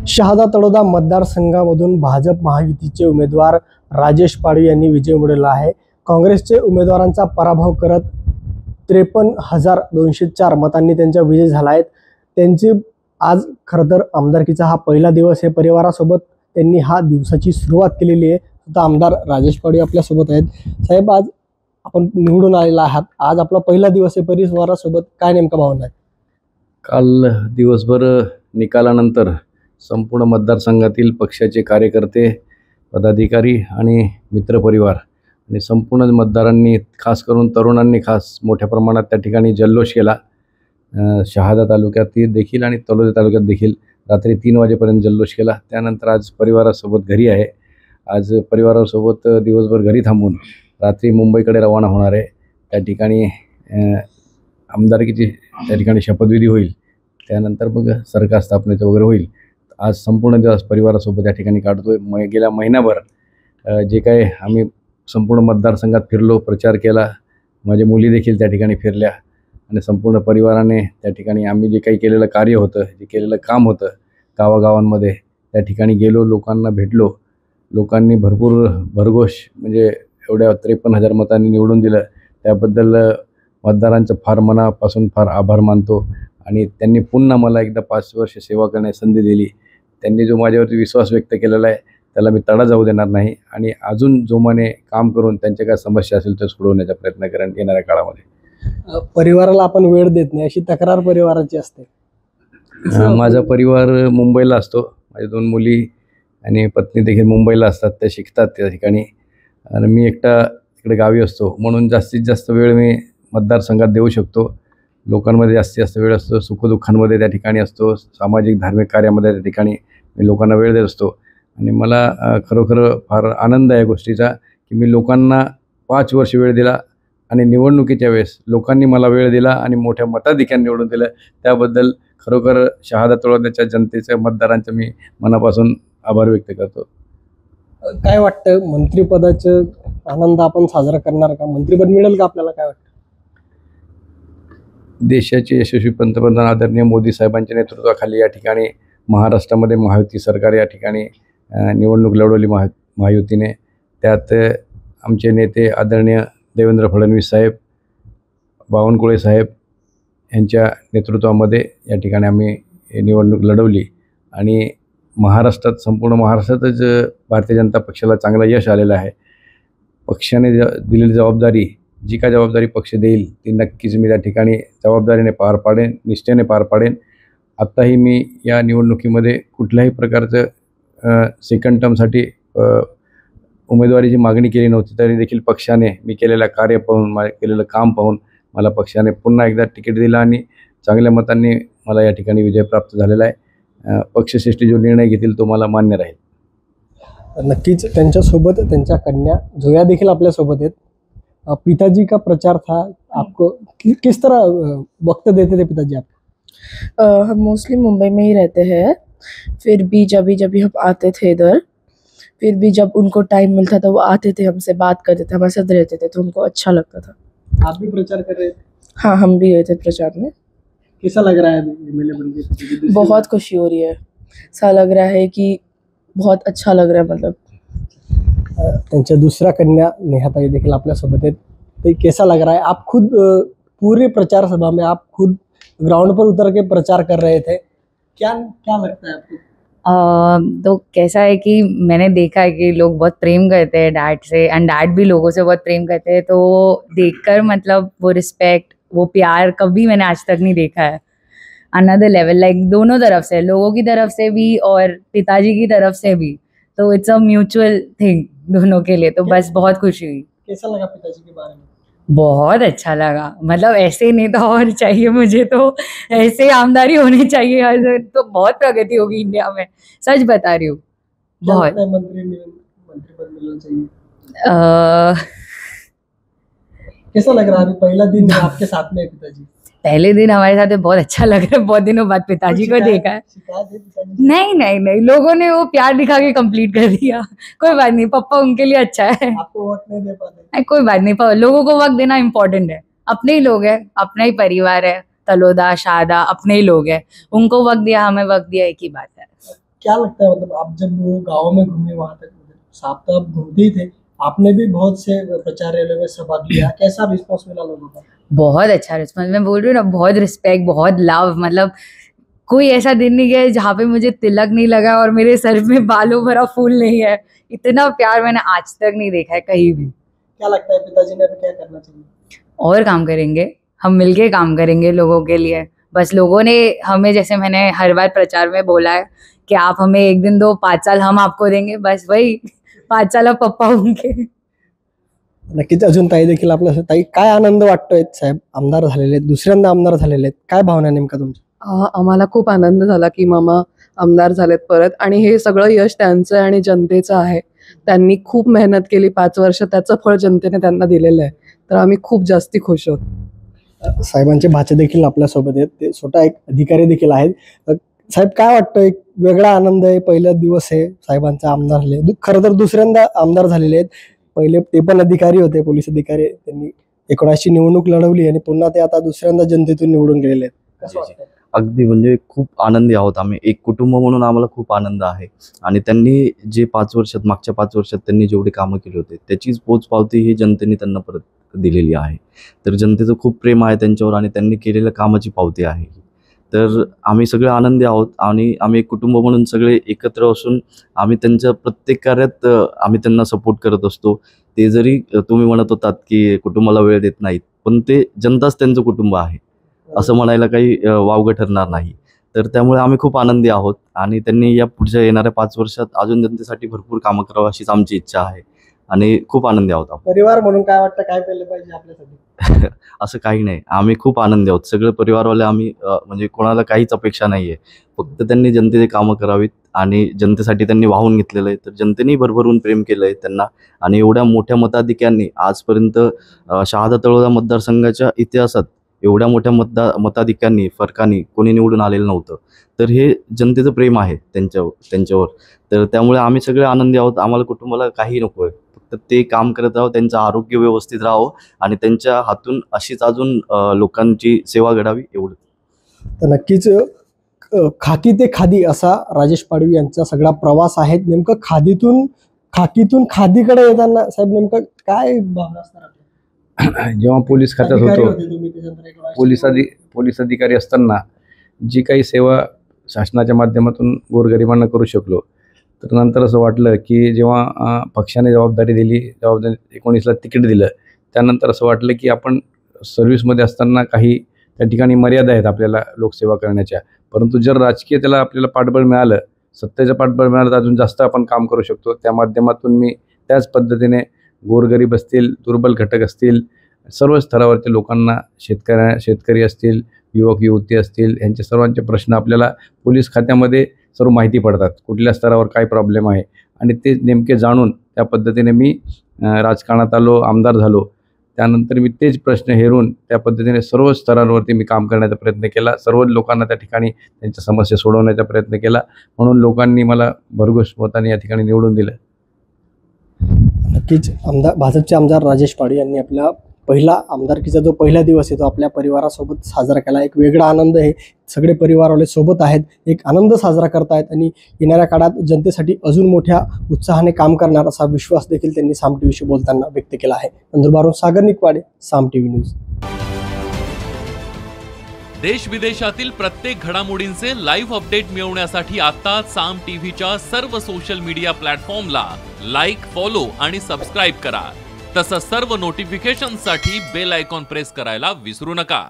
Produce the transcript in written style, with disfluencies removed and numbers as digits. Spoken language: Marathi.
शहादा तळोदा मतदारसंघामधून भाजप महायुतीचे उमेदवार राजेश पाडवी यांनी विजय मिळवला आहे। काँग्रेसचे उमेदवारांचा पराभव करत 53,204 मतांनी त्यांचा विजय झाला आहे। त्यांची आज खरं तर आमदारकीचा हा पहिला दिवस आहे। परिवारासोबत त्यांनी हा दिवसाची सुरुवात केलेली आहे। आता आमदार राजेश पाडवी आपल्या सोबत आहेत। साहेब, आज आपण निवडून आलेला आहात, आज आपला पहिला दिवस आहे, परिवारासोबत काय नेमका भावना आहे? काल दिवसभर निकालानंतर संपूर्ण मतदारसंघातील पक्षाचे कार्यकर्ते, पदाधिकारी आणि मित्रपरिवार आणि संपूर्ण मतदारांनी, खास करून तरुणांनी खास मोठ्या प्रमाणात त्या ठिकाणी जल्लोष केला। शहादा तालुक्यात देखील आणि तळोदा तालुक्यात देखील रात्री 3 वाजेपर्यंत जल्लोष केला। त्यानंतर आज परिवारासोबत घरी आहे। आज परिवारासोबत दिवसभर घरी थांबून रात्री मुंबईकडे रवाना होणार आहे। त्या ठिकाणी आमदारकीची त्या ठिकाणी शपथविधी होईल, त्यानंतर मग सरकार स्थापनेचं वगैरे होईल। आज संपूर्ण दिवस परिवारासोबत त्या ठिकाणी काढतोय। गेल्या महिनाभर जे काही आम्ही संपूर्ण मतदारसंघात फिरलो, प्रचार केला, माझे मुली देखील त्या ठिकाणी फिरल्या आणि संपूर्ण परिवाराने त्या ठिकाणी आम्ही जे काही केलेलं कार्य होतं, जे केलेलं काम होतं गावागावांमध्ये, त्या ठिकाणी गेलो, लोकांना भेटलो। लोकांनी भरघोष म्हणजे एवढ्या 53,000 मतांनी निवडून दिलं, त्याबद्दल मतदारांचं फार मनापासून फार आभार मानतो। आणि त्यांनी पुन्हा मला एकदा 5 वर्ष सेवा करण्याची संधी दिली। त्यांनी जो माझ्यावरती विश्वास व्यक्त केलेला आहे त्याला मी तडा जाऊ देणार नाही आणि अजून जोमाने काम करून त्यांच्या काय समस्या असेल तर सोडवण्याचा प्रयत्न करेन येणाऱ्या काळामध्ये। परिवाराला आपण वेळ देत नाही अशी तक्रार परिवाराची असते। माझा परिवार मुंबईला असतो, माझ्या 2 मुली आणि पत्नी देखील मुंबईला असतात, त्या शिकतात त्या ठिकाणी आणि मी एकटा इकडे गावी असतो। म्हणून जास्तीत जास्त वेळ मी मतदारसंघात देऊ शकतो। लोकांमध्ये जास्तीत जास्त वेळ असतो, सुखदुःखांमध्ये त्या ठिकाणी असतो, सामाजिक धार्मिक कार्यामध्ये त्या ठिकाणी मी लोकांना वेळ देत असतो। आणि मला खरोखर फार आनंद आहे या गोष्टीचा की मी लोकांना 5 वर्ष वेळ दिला आणि निवडणुकीच्या वेळेस लोकांनी मला वेळ दिला आणि मोठ्या मताधिक्याने निवडून दिलं। त्याबद्दल खरोखर शहादा तळोद्याच्या जनतेच्या, मतदारांचा मी मनापासून आभार व्यक्त करतो। काय वाटतं, मंत्रिपदाचं आनंद आपण साजरा करणार का? मंत्रिपद मिळेल का आपल्याला? काय वाटतं? देशाचे यशस्वी पंतप्रधान आदरणीय मोदी साहेबांच्या नेतृत्वाखाली या ठिकाणी महाराष्ट्रामध्ये महायुती सरकार या ठिकाणी निवडणूक लढवली महायुतीने। त्यात आमचे नेते आदरणीय देवेंद्र फडणवीस साहेब, बावनकुळे साहेब यांच्या नेतृत्वामध्ये या ठिकाणी आम्ही निवडणूक लढवली आणि महाराष्ट्रात, संपूर्ण महाराष्ट्रातच भारतीय जनता पक्षाला चांगलं यश आलेलं आहे। पक्षाने दिलेली जबाबदारी, जी काय जबाबदारी पक्ष देईल ती नक्कीच मी त्या ठिकाणी जबाबदारीने पार पाडेन, निष्ठेने पार पाडेन। आत्ताही मी या निवडणुकीमध्ये कुठल्याही प्रकारचं सेकंड टर्मसाठी उमेदवारीची मागणी केली नव्हती, तरी देखील पक्षाने मी केलेलं कार्य पाहून, केलेलं काम पाहून मला पक्षाने पुन्हा एकदा तिकीट दिलं आणि चांगल्या मतांनी मला या ठिकाणी विजय प्राप्त झालेला आहे। पक्षश्रेष्ठी जो निर्णय घेतील तो मला मान्य राहील। नक्कीच त्यांच्यासोबत त्यांच्या कन्या जोया देखील आपल्यासोबत आहेत। पिताजी का प्रचार था, आपको किस तरह वक्त देते थे पिताजी आप? हम मोस्टली मुंबई में ही रहते हैं, फिर भी जब भी हम आते थे इधर, फिर भी जब उनको टाइम मिलता था वो आते थे, हमसे बात करते थे, हमारे साथ रहते थे, तो उनको अच्छा लगता था। आप भी प्रचार कर रहे थे? हाँ, हम भी गए थे प्रचार में। कैसा लग रहा है एमएलए बनके? बहुत खुशी हो रही है, ऐसा लग रहा है कि बहुत अच्छा लग रहा है। मतलब त्यांच्या दुसऱ्या कन्या नेहाताई देखील आपल्यासोबत आहेत। तो कैसा लग रहा है? आप खुद पूरे प्रचार सभा में आप खुद ग्राउंड पर उतर के प्रचार कर रहे थे, क्या क्या लगता है आपको? तो कैसा है कि मैंने देखा है कि लोग बहुत प्रेम करते हैं डैड से, एंड डैड भी लोगों से बहुत प्रेम करते हैं, तो देखकर मतलब वो रिस्पेक्ट, वो प्यार कभी मैंने आज तक नहीं देखा है। अनदर लेवल, लाइक दोनों तरफ से, लोगों की तरफ से भी और पिताजी की तरफ से भी, तो इट्स अ म्यूचुअल थिंग दोनों के लिए। तो बस बहुत खुशी हुई। कैसा लगा पिताजी के बारे में? बहुत अच्छा लगा, मतलब ऐसे नेता और चाहिए मुझे, तो ऐसे आमदारी होनी चाहिए, तो बहुत प्रगति होगी इंडिया में, सच बता रही हूँ। बहुत मंत्रिपद मिलना चाहिए। कैसा लग रहा है? अभी पहला दिन आपके साथ में है पिताजी। पहले दिन हमारे साथ बहुत अच्छा लग रहा है, बहुत दिनों बाद पिताजी को देखा है। नहीं नहीं नहीं, लोगों ने वो प्यार दिखा के कंप्लीट कर दिया। कोई बात नहीं, पापा उनके लिए अच्छा है। आपको वक्त नहीं दे पाते? कोई बात नहीं, लोगों को वक्त देना इम्पोर्टेंट है। अपने ही लोग हैं, अपना ही परिवार है, तलोदा शहादा अपने ही लोग हैं, उनको वक्त दिया, हमें वक्त दिया, एक ही बात है। क्या लगता है, मतलब आप जब वो गाँव में घूमे वहाँ तक, आप तो आप घूमते ही थे, आपने भी बहुत से प्रचार रैलियों में सहभाग लिया, कैसा रिस्पॉन्स मिला लोगों का? बहुत अच्छा रिस्पॉन्स, मैं बोल रही हूँ ना, बहुत रिस्पेक्ट, बहुत लव, मतलब कोई ऐसा दिन नहीं गया जहाँ पे मुझे तिलक नहीं लगा और मेरे सर में बालों भरा फूल नहीं है। इतना प्यार मैंने आज तक नहीं देखा है कहीं भी। क्या लगता है पिताजी ने अभी क्या करना चाहिए? और काम करेंगे, हम मिलके काम करेंगे लोगों के लिए। बस लोगों ने हमें, जैसे मैंने हर बार प्रचार में बोला है कि आप हमें 1 दिन दो, 5 साल हम आपको देंगे, बस वही 5 साल अब पप्पा होंगे। नक्कीच. अजून ताई देखील आपल्या, ताई काय आनंद वाटतोय साहेब आमदार झालेले आहेत, दुसऱ्यांदा आमदार झालेले आहेत, काय भावना नेमका तुमच्या? आम्हाला खूप आनंद झाला की मामा आमदार झालेत परत, आणि हे सगळं यश त्यांचं आणि जनतेचं आहे. त्यांनी खूप मेहनत केली 5 वर्ष, त्याचं फळ जनतेने त्यांना दिलेलं आहे. तर आम्ही खूप जास्ती खुश आहोत. साहेबांचे भाचे देखील आपल्यासोबत आहेत, ते स्वतः एक अधिकारी देखील आहेत. साहेब काय वाटतं, एक वेगळा आनंद आहे, पहिला दिवस आहे साहेबांचा आमदार झाले, खरं तर दुसऱ्यांदा आमदार झालेले आहेत. पहिले ते पण अधिकारी होते, पोलीस अधिकारी, त्यांनी 19 निवडणूक लढवली आणि पुन्हा ते आता दुसऱ्यांदा जनतेतून निवडून गेलेले आहेत. कसं वाटतं? अगदी म्हणजे खूप आनंदी आहोत आम्ही, एक कुटुंब म्हणून आम्हाला खूप आनंद आहे. आणि त्यांनी जे 5 वर्षात, मागच्या 5 वर्षात त्यांनी जेवढे कामं केले होते त्याचीच पोचपावती ही जनतेने त्यांना परत दिलेली आहे. तर जनतेचं खूप प्रेम आहे त्यांच्यावर आणि त्यांनी केलेल्या कामाची पावती आहे. तर आम्ही सगळे आनंदी आहोत आणि आम्ही एक कुटुंब म्हणून सगळे एकत्र असून आम्ही त्यांच्या प्रत्येक कार्यात आम्ही त्यांना सपोर्ट करत असतो. ते जरी तुम्ही म्हणत होतात की कुटुंबाला वेळ देत नाहीत, पण ते जनताच त्यांचं कुटुंब आहे असं म्हणायला काही वावगं ठरणार नाही. तर त्यामुळे आम्ही खूप आनंदी आहोत आणि त्यांनी या पुढच्या येणाऱ्या 5 वर्षात अजून जनतेसाठी भरपूर कामं करावं अशीच आमची इच्छा आहे आणि खूप आनंदी आहोत आपण. परिवार म्हणून काय वाटतं, काय केलं पाहिजे आपल्यासाठी? असं काही नाही, आम्ही खूप आनंदी आहोत सगळे परिवारवाले. आम्ही म्हणजे कोणाला काहीच अपेक्षा नाही आहे, फक्त त्यांनी जनतेची कामं करावीत आणि जनतेसाठी त्यांनी वाहून घेतलेलं आहे. तर जनतेनेही भरभरून प्रेम केलं आहे त्यांना आणि एवढ्या मोठ्या मताधिक्यांनी आजपर्यंत शहादा तळोदा मतदारसंघाच्या इतिहासात एवढ्या मोठ्या मताधिक्यांनी, फरकानी कोणी निवडून आलेलं नव्हतं. तर हे जनतेचं प्रेम आहे त्यांच्यावर. तर त्यामुळे आम्ही सगळे आनंदी आहोत. आम्हाला कुटुंबाला काही नको आहे, फक्त ते काम करत राहावं, त्यांचं आरोग्य व्यवस्थित राहावं आणि त्यांच्या हातून अशीच अजून लोकांची सेवा घडावी एवढं. तर नक्कीच खाकी ते खादी असा राजेश पाडवी यांचा सगळा प्रवास आहे. नेमकं खाकीतून खादीकडे येताना साहेब नेमकं काय भावना असणार आपल्या? जेव्हा पोलीस खात्यात होतो, पोलीस अधिकारी असताना जी काही सेवा शासनाच्या माध्यमातून गोरगरिबांना करू शकलो, तर नंतर असं वाटलं की जेव्हा पक्षाने जबाबदारी दिली, 19ला तिकीट दिलं, त्यानंतर असं वाटलं की आपण सर्व्हिसमध्ये असताना काही त्या ठिकाणी मर्यादा आहेत आपल्याला लोकसेवा करण्याच्या, परंतु जर राजकीय त्याला आपल्याला पाठबळ मिळालं, सत्तेचं पाठबळ मिळालं, तर अजून जास्त आपण काम करू शकतो. त्या माध्यमातून मी त्याच पद्धतीने गोरगरीब असतील, दुर्बल घटक असतील, सर्व स्तरावरच्या लोकांना, शेतकरी असतील, युवक युवती असतील, यांचे सर्वांचे प्रश्न आपल्याला पोलीस खात्यामध्ये सर्व माहिती पडतात, कुठल्या स्तरावर काय प्रॉब्लेम आहे, आणि ते नेमके जाणून त्या पद्धतीने मी राजकारणात आलो, आमदार झालो. त्यानंतर मी तेच प्रश्न हेरून त्या पद्धतीने सर्व स्तरांवरती मी काम करण्याचा प्रयत्न केला, सर्व लोकांना त्या ठिकाणी त्यांच्या समस्या सोडवण्याचा प्रयत्न केला, म्हणून लोकांनी मला भरघोस मताने या ठिकाणी निवडून दिलं. नक्कीच भाजपचे आमदार राजेश पाडवी यांनी आपला पहिला आमदारकीचा जो पहिला दिवस आहे तो आपल्या परिवारासोबत साजरा केला. एक वेगळा आनंद आहे, सगळे परिवारवाले सोबत आहेत, एक आनंद साजरा करतायत आणि येणाऱ्या काळात जनतेसाठी अजून मोठ्या उत्साहाने काम करणार असा विश्वास देखील त्यांनी साम टीव्हीशी बोलताना व्यक्त केला आहे. नंदुरबारहून सागर निकवाडे, साम टीव्ही न्यूज. देश विदेशातील प्रत्येक घडामोडींचे लाईव्ह अपडेट मिळवण्यासाठी आता साम टीव्हीच्या सर्व सोशल मीडिया प्लॅटफॉर्मला लाईक, फॉलो आणि सबस्क्राईब करा. तसंच सर्व नोटिफिकेशनसाठी बेल आयकॉन प्रेस करायला विसरू नका.